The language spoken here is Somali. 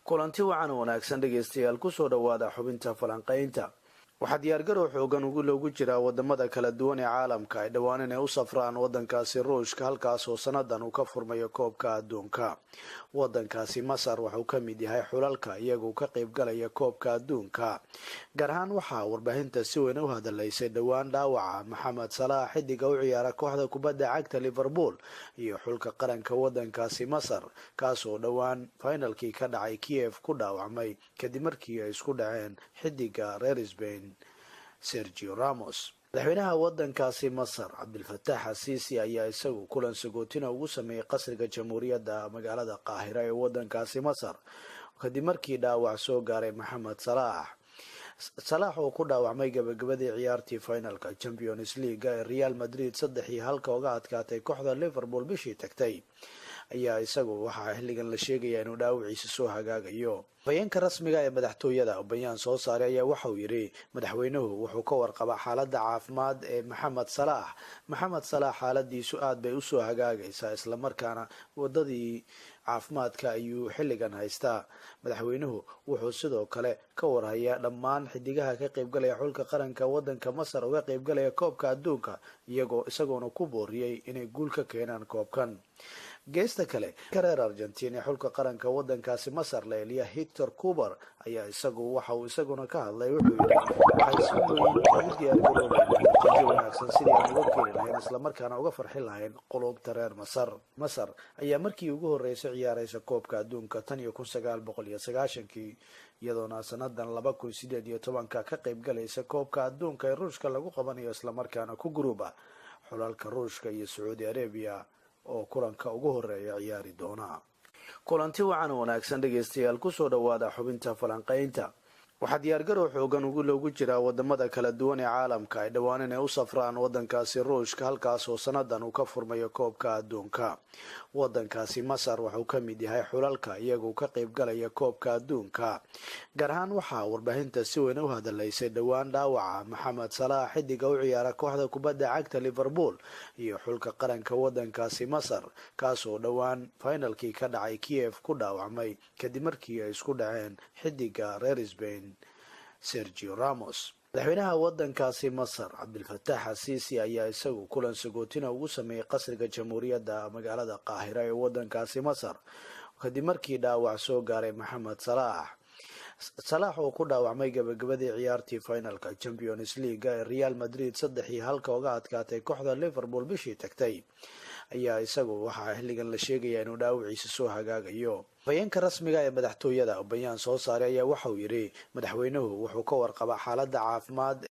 kulanti wacan wanaagsan dhegaystayaal kusoo dhawaada xubinta falanqaynta. waxaa diyaargarow xoogan loogu jiraa wadamada kala duwan ee caalamka ay dhowaan inay u safraan wadankaasi ruushka, halkaasoo sanadan uu ka furmayo koobka adduunka. wadankaasi masar waxauu ka mid yahay xulalka iyagoo ka qaybgalaya koobka adduunka. gaar ahaan waxaa warbaahinta si weyn u hadalaysay dhowaan dhaawaca maxamed salaax, xidiga u ciyaara kooxda kubadda cagta liverpool iyo xulka qaranka wadankaasi masar, kaasoo dhowaan finalkii ka dhacay Kiev ku dhaawacmay kadib markii ay isku dhaceen xidiga reer Spain Sergio Ramos. madaxweynaha wadankaasi masar cabdilfataax asiisi ayaa isagu kulan sagootina ugu sameeyey qasriga jamhuuriyadda magaalada qaahira ee wadankaasi masar kadib markii dhaawac soo gaaray maxamed salaax oo ku dhaawacmay gabagabadii ciyaartii finalka Champions League ee Real Madrid 3-1 uga adkaatay kooxda Liverpool bishii tagtay, ayaa isagu waxaa xilligan la sheegayaa inuu dhaawaciisa soo hagaagayo. afhayeenka rasmiga ee madaxtooyada bayaan soo saaray ayaa waxauu yidhi madaxweynuhu wuxuu ka warqabaa xaalada caafimaad ee maxamed salaax xaaladiisu aad bay usoo hagaagaysaa, islamarkaana wadadii caafimaadka ayuu xilligan haystaa. madaxweynuhu wuxuu sidoo kale ka warhayaa dhammaan xidigaha ka qaybgalaya xulka qaranka wadanka masar uga qaybgalaya koobka adduunka, isagoona ku booriyey inay guul ka keenaan koobkan. geesta kale reer Argentina ee xulka qaranka wadankaasi masar la eliya Hector Cuber ayaa waxa uu isaguna ka hadlay. wuxuu yidhi waxay si weyn ugu diyaargaroobeen natiijo wanaagsan sidii aan uga keeni lahayn islamarkaana uga farxi lahayn qulubta reer masar ayaa markii ugu horeysay ciyaaraysa koobka adduunka tan iyo 1990 iyadoona sanadan 2018 ka qaybgalaysa koobka adduunka ee ruushka lagu qabanayo, islamarkaana ku guruuba xulalka ruushka iyo Saudi Arabia oo kulanka ugu horeeya ciyaari doona. kulanti wacan wanaagsan dhegaystayaal kusoo dhawaada xubinta falanqaynta. waxaa diyaargarow xoogan loogu jiraa wadamada kala duwan ee caalamka ay dhowaan inay u safraan wadankaasi ruushka, halkaasoo sanadan uu ka furmayo koobka adduunka. wadankaasi masar waxauu ka mid yahay xulalka iyagoo ka qaybgalaya koobka adduunka. gaar ahaan waxaa warbaahinta si weyn u hadalaysay dhowaan dhaawaca maxamed salaax, xidiga u ciyaara kooxda kubadda cagta liverpool iyo xulka qaranka wadankaasi masar, kaasoo dhowaan finalkii ka dhacay Kiev ku dhaawacmay kadib markii ay isku dhaceen xidiga reer Spain Sergio Ramos. madaxweynaha wadankaasi masar cabdilfataax asiisi ayaa isagu kulan sagootina ugu sameeyey qasriga jamhuuriyadda magaalada qaahira ee wadankaasi masar kadib markii dhaawac soo gaaray maxamed salaax oo ku dhaawacmay gabagabadii ciyaartii finalka Champions League ee Real Madrid 3-1 uga adkaatay kooxda Liverpool bishii tagtay, ayaa waxaa xilligan la sheegayaa inuu dhaawaciisa soo hagaagayo. afhayeenka rasmiga ee madaxtooyada bayaan soo saaray ayaa waxauu yidhi madaxweynuhu wuxuu ka warqabaa xaalada caafimaad